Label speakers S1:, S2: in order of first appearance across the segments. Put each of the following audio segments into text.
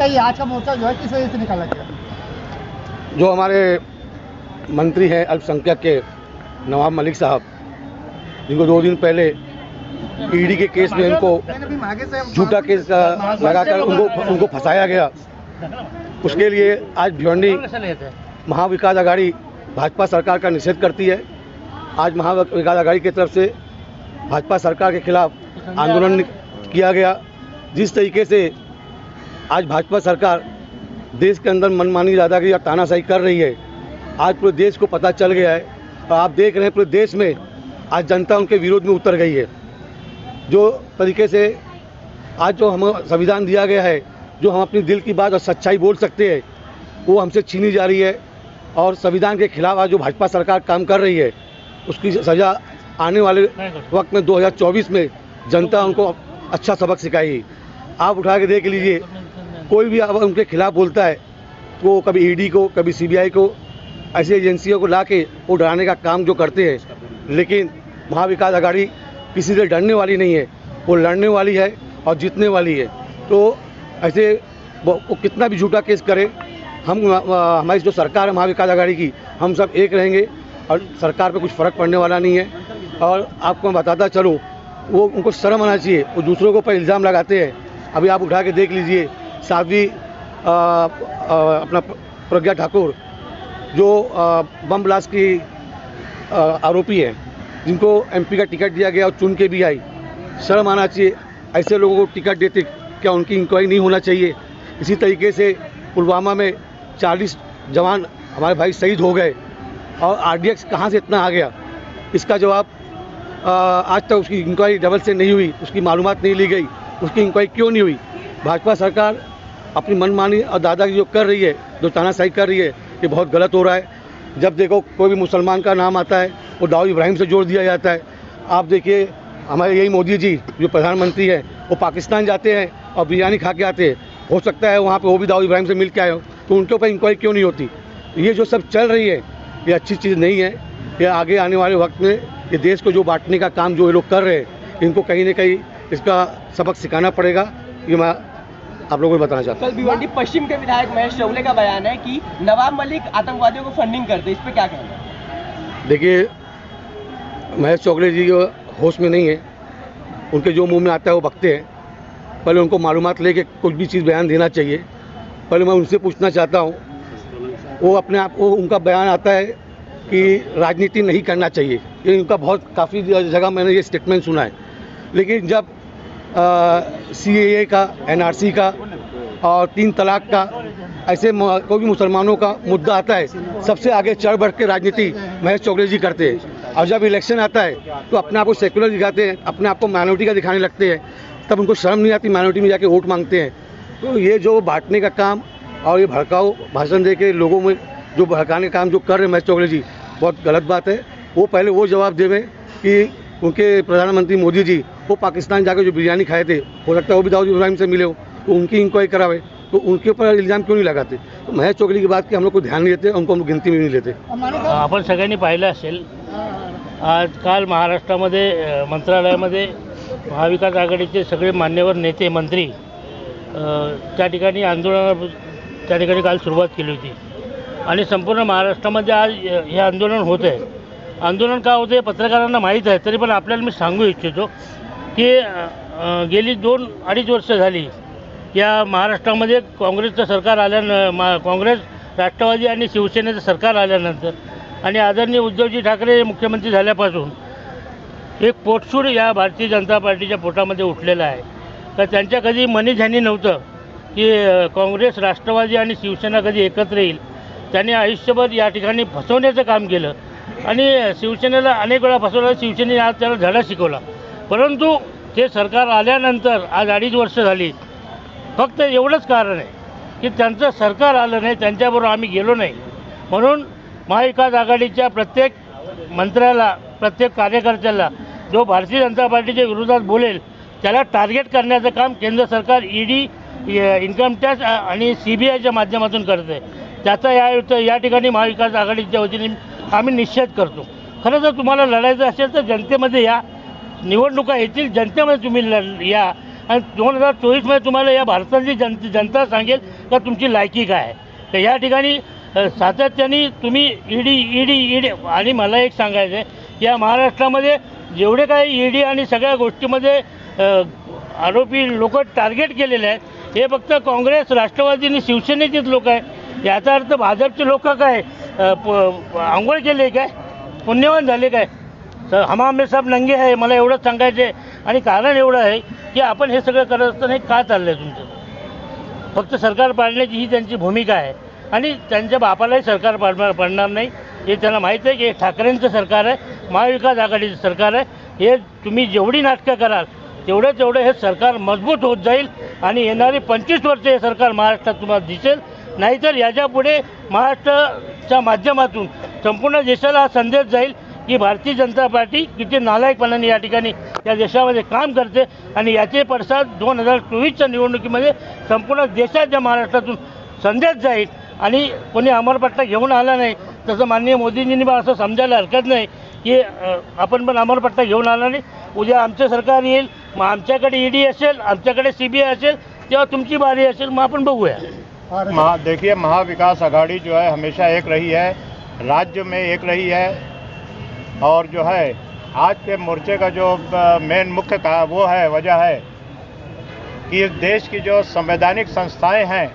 S1: लगता है ये आज का मोर्चा जो है किस वजह से निकाला गया?
S2: जो हमारे मंत्री हैं अल्पसंख्यक के नवाब मलिक साहब, जिनको 2 दिन पहले ईडी के केस में इनको झूठा केस लगाकर उनको फंसाया गया, उसके लिए आज भिवंडी महाविकास आघाड़ी भाजपा सरकार का निषेध करती है। आज महाविकास आघाड़ी की तरफ से भाजपा सरकार के खिलाफ आंदोलन किया गया। जिस तरीके से आज भाजपा सरकार देश के अंदर मनमानी दादागिरी और तानाशाही कर रही है, आज पूरे देश को पता चल गया है और आप देख रहे हैं पूरे देश में आज जनता उनके विरोध में उतर गई है। जो तरीके से आज जो हमें संविधान दिया गया है, जो हम अपनी दिल की बात और सच्चाई बोल सकते हैं, वो हमसे छीनी जा रही है और संविधान के खिलाफ आज जो भाजपा सरकार काम कर रही है, उसकी सज़ा आने वाले वक्त में 2024 में जनता उनको अच्छा सबक सिखाएगी। आप उठा के देख लीजिए, कोई भी अब उनके खिलाफ बोलता है तो कभी ईडी को, कभी सीबीआई को, ऐसी एजेंसियों को ला के वो डराने का काम जो करते हैं, लेकिन महाविकास आघाड़ी किसी से डरने वाली नहीं है, वो लड़ने वाली है और जीतने वाली है। तो ऐसे वो कितना भी झूठा केस करे, हमारी जो सरकार है महाविकास आघाड़ी की, हम सब एक रहेंगे और सरकार पे कुछ फ़र्क पड़ने वाला नहीं है। और आपको मैं बताता चलूँ, वो उनको शर्म आना चाहिए, वो दूसरों के ऊपर इल्ज़ाम लगाते हैं। अभी आप उठा के देख लीजिए, साध्वी अपना प्रज्ञा ठाकुर जो बम ब्लास्ट की आरोपी है, जिनको एमपी का टिकट दिया गया और चुन के भी आई, शर्म आना चाहिए। ऐसे लोगों को टिकट देते क्या उनकी इंक्वायरी नहीं होना चाहिए? इसी तरीके से पुलवामा में 40 जवान हमारे भाई शहीद हो गए और आरडीएक्स कहाँ से इतना आ गया, इसका जवाब आज तक उसकी इंक्वायरी डबल से नहीं हुई, उसकी मालूमात नहीं ली गई, उसकी इंक्वायरी क्यों नहीं हुई? भाजपा सरकार अपनी मनमानी और दादागिरी जो कर रही है, जो तानाशाही कर रही है, ये बहुत गलत हो रहा है। जब देखो कोई भी मुसलमान का नाम आता है वो दाऊद इब्राहिम से जोड़ दिया जाता है। आप देखिए हमारे यही मोदी जी जो प्रधानमंत्री हैं, वो पाकिस्तान जाते हैं और बिरयानी खा के आते हैं, हो सकता है वहाँ पे वो भी दाऊद इब्राहिम से मिल के आए हो, तो उनके ऊपर इंक्वायरी क्यों नहीं होती? ये जो सब चल रही है ये अच्छी चीज़ नहीं है। ये आगे आने वाले वक्त में ये देश को जो बांटने का काम जो ये लोग कर रहे हैं, इनको कहीं ना कहीं इसका सबक सिखाना पड़ेगा। ये मैं आप लोगों को बताना चाहता हूँ।
S3: कल भिवंडी पश्चिम के विधायक महेश चौगले का बयान है कि नवाब मलिक आतंकवादियों को फंडिंग करते, इस पर क्या कहना है?
S2: देखिए, महेश चौगले जी होश में नहीं है, उनके जो मुंह में आता है वो बकते हैं। पहले उनको मालूमात लेके कुछ भी चीज़ बयान देना चाहिए। पहले मैं उनसे पूछना चाहता हूँ, वो अपने आप को, उनका बयान आता है कि राजनीति नहीं करना चाहिए, ये उनका बहुत काफ़ी जगह मैंने ये स्टेटमेंट सुना है। लेकिन जब CAA का, NRC का और 3 तलाक का, ऐसे कोई भी मुसलमानों का मुद्दा आता है, सबसे आगे चढ़ बढ़ के राजनीति महेश चौगले जी करते हैं। और जब इलेक्शन आता है तो अपने आप को सेकुलर दिखाते हैं, अपने आप को माइनॉरिटी का दिखाने लगते हैं, तब उनको शर्म नहीं आती, माइनॉरिटी में जाके वोट मांगते हैं। तो ये जो बांटने का काम और ये भड़काऊ भाषण दे के लोगों में जो भड़काने का काम जो कर रहे हैं महेश चौगले जी, बहुत गलत बात है। वो पहले वो जवाब देवें कि उनके प्रधानमंत्री मोदी जी वो पाकिस्तान जाकर जो बिरयानी खाए थे, हो सकता है वो भी दाऊद इब्राहिम से मिले हो, तो उनकी इंक्वायरी करावे, तो उनके ऊपर इल्ज़ाम क्यों नहीं लगाते? तो महेश चौगले की बात की हम लोग को ध्यान नहीं देते, उनको हम गिनती में नहीं लेते।
S4: आपण सगळ्यांनी पाहिलं असेल, आज काल महाराष्ट्रामध्ये मंत्रालयामध्ये महाविकास आघाडीचे सगळे मान्यवर नेते मंत्री त्या ठिकाणी आंदोलनाला त्या ठिकाणी काल सुरुवात केली होती आणि संपूर्ण महाराष्ट्रामध्ये आज हे आंदोलन होत आहे। आंदोलन का होते पत्रकारांना माहीत आहे, तरी पण आपल्याला मी सांगू इच्छितो की गेली 2-2.5 वर्ष झाली या महाराष्ट्रामध्ये काँग्रेसचं सरकार आल्यानं, काँग्रेस, राष्ट्रवादी आणि शिवसेनेचं सरकार आल्यानंतर आणि आदरणीय उद्धवजी ठाकरे मुख्यमंत्री झाल्यापासून एक पोटसूड या भारतीय जनता पार्टीच्या पोटामध्ये उठलेला आहे। तर त्यांच्या कधी मनीध्यानी नव्हतं की काँग्रेस, राष्ट्रवादी आणि शिवसेना कधी एकत्र येईल। त्यांनी आयुष्यभर या ठिकाणी फसवण्याचं काम केलं आणि शिवसेनेला अनेक वेळा फसवलं, शिवसेनेने आज त्याला धडा शिकवला। परंतु ते सरकार आल्यानंतर आज 2.5 वर्ष झाली, फक्त एवढंच कारण आहे की त्यांचं सरकार आलं नाही, त्यांच्याबरोबर आम्ही गेलो नाही। म्हणून महाविकास आघाडीच्या प्रत्येक मंत्र्याला, प्रत्येक कार्यकर्त्याला जो भारतीय जनता पार्टीच्या विरोधात बोलेल त्याला टार्गेट करण्याचं काम केंद्र सरकार ईडी, इन्कम टॅक्स आणि CBIच्या माध्यमातून करते। त्याचा या ठिकाणी महाविकास आघाडीच्या वतीने आम्ही निषेध करतो। खरं जर तुम्हाला लढायचं असेल तर जनतेमध्ये या, निवडणुका येतील, जनतेमध्ये तुम्ही या, आणि 2024मध्ये तुम्हाला या भारताची जनता सांगेल का तुमची लायकी काय आहे. तर या ठिकाणी सातत्याने तुम्ही ईडी आणि मला एक सांगायचं आहे की या महाराष्ट्रामध्ये जेवढे काही ईडी आणि सगळ्या गोष्टीमध्ये आरोपी लोक टार्गेट केलेले आहेत हे फक्त काँग्रेस, राष्ट्रवादी आणि शिवसेनेचेच लोक आहे. याचा अर्थ भाजपचे लोक काय आंघोळ केले काय, पुण्यवान झाले काय. तर हम आमने सब नंगे आहे, मला एवढंच सांगायचं आहे. आणि कारण एवढं आहे की आपण हे सगळं करत असताना हे का चाललं आहे तुमचं. फक्त सरकार पाडण्याची ही त्यांची भूमिका आहे आणि त्यांच्या बापालाही सरकार पडणार नाही हे त्यांना माहीत आहे की हे ठाकरेंचं सरकार आहे, महाविकास आघाडीचं सरकार आहे. हे तुम्ही जेवढी नाटकं कराल तेवढं हे सरकार मजबूत होत जाईल आणि येणारी 25 वर्ष हे सरकार महाराष्ट्रात तुम्हाला दिसेल. नाहीतर याच्यापुढे महाराष्ट्राच्या माध्यमातून संपूर्ण देशाला हा संदेश जाईल की भारतीय जनता पार्टी किती नालायकपणाने या ठिकाणी या देशामध्ये काम करते आणि याचे पडसाद 2024च्या निवडणुकीमध्ये संपूर्ण देशाच्या महाराष्ट्रातून संदेश जाईल. आणि कोणी अमरपट्टा घेऊन आला नाही तसं माननीय मोदींनी पण असं समजायला हरकत नाही की आपण पण अमरपट्टा घेऊन आला नाही. उद्या आमचं सरकार येईल, मग आमच्याकडे ईडी असेल, आमच्याकडे CBI असेल, तेव्हा तुमची बारी असेल, मग आपण बघूया.
S5: देखिए, महाविकास आघाड़ी जो है हमेशा एक रही है, राज्य में एक रही है और जो है आज के मोर्चे का जो मेन मुख्य का वो है वजह है कि इस देश की जो संवैधानिक संस्थाएं हैं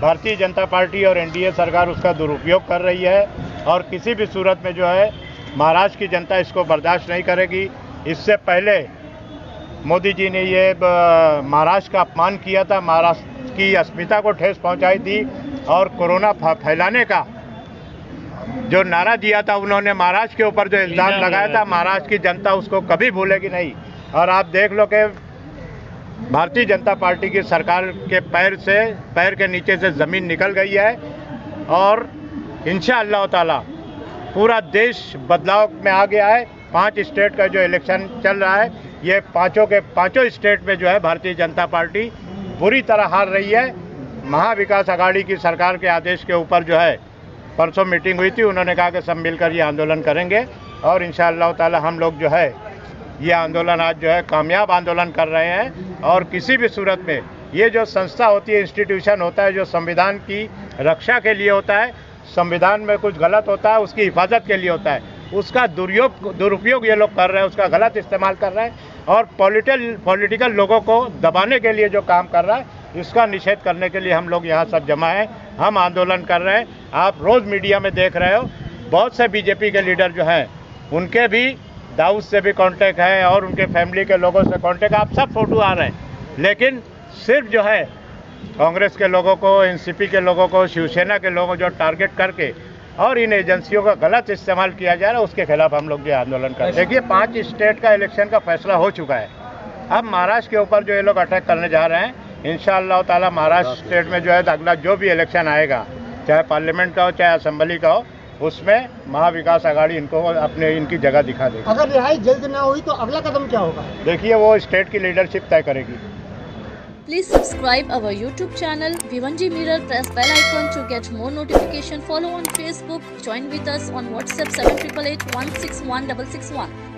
S5: भारतीय जनता पार्टी और NDA सरकार उसका दुरुपयोग कर रही है और किसी भी सूरत में जो है महाराष्ट्र की जनता इसको बर्दाश्त नहीं करेगी. इससे पहले मोदी जी ने ये महाराष्ट्र का अपमान किया था, महाराष्ट्र की अस्मिता को ठेस पहुंचाई थी और कोरोना फैलाने का जो नारा दिया था उन्होंने महाराष्ट्र के ऊपर जो इल्ज़ाम लगाया था, महाराष्ट्र की जनता उसको कभी भूलेगी नहीं. और आप देख लो कि भारतीय जनता पार्टी की सरकार के पैर के नीचे से ज़मीन निकल गई है और इंशाअल्लाह ताला पूरा देश बदलाव में आ गया है. 5 स्टेट का जो इलेक्शन चल रहा है ये पाँचों के पाँचों स्टेट में जो है भारतीय जनता पार्टी बुरी तरह हार रही है. महाविकास आघाड़ी की सरकार के आदेश के ऊपर जो है परसों मीटिंग हुई थी, उन्होंने कहा कि सब मिलकर ये आंदोलन करेंगे और इंशाअल्लाह ताला हम लोग जो है ये आंदोलन आज जो है कामयाब आंदोलन कर रहे हैं. और किसी भी सूरत में ये जो संस्था होती है, इंस्टीट्यूशन होता है जो संविधान की रक्षा के लिए होता है, संविधान में कुछ गलत होता है उसकी हिफाजत के लिए होता है, उसका दुरुपयोग ये लोग कर रहे हैं, उसका गलत इस्तेमाल कर रहे हैं और पॉलिटिकल लोगों को दबाने के लिए जो काम कर रहा है इसका निषेध करने के लिए हम लोग यहाँ सब जमा हैं. हम आंदोलन कर रहे हैं. आप रोज़ मीडिया में देख रहे हो बहुत से बीजेपी के लीडर जो हैं उनके भी दाऊद से भी कांटेक्ट है और उनके फैमिली के लोगों से कांटेक्ट, आप सब फोटो आ रहे हैं. लेकिन सिर्फ जो है कांग्रेस के लोगों को, NCP के लोगों को, शिवसेना के लोगों जो टारगेट करके और इन एजेंसियों का गलत इस्तेमाल किया जा रहा है उसके खिलाफ हम लोग ये आंदोलन कर रहे हैं. देखिए, 5 स्टेट का इलेक्शन का फैसला हो चुका है. अब महाराष्ट्र के ऊपर जो ये लोग अटैक करने जा रहे हैं, इंशाअल्लाह ताला महाराष्ट्र स्टेट में जो है अगला जो भी इलेक्शन आएगा, चाहे पार्लियामेंट का हो चाहे असेंबली का हो, उसमें महाविकास आघाड़ी इनको इनकी जगह दिखा देगी.
S1: अगर रिहाई जल्द ना हुई तो अगला कदम क्या होगा?
S5: देखिए, वो स्टेट की लीडरशिप तय करेगी.
S6: Please subscribe our YouTube channel Vivanji Mirror. Press bell icon to get more notification. Follow on Facebook. Join with us on WhatsApp 7888 161 661.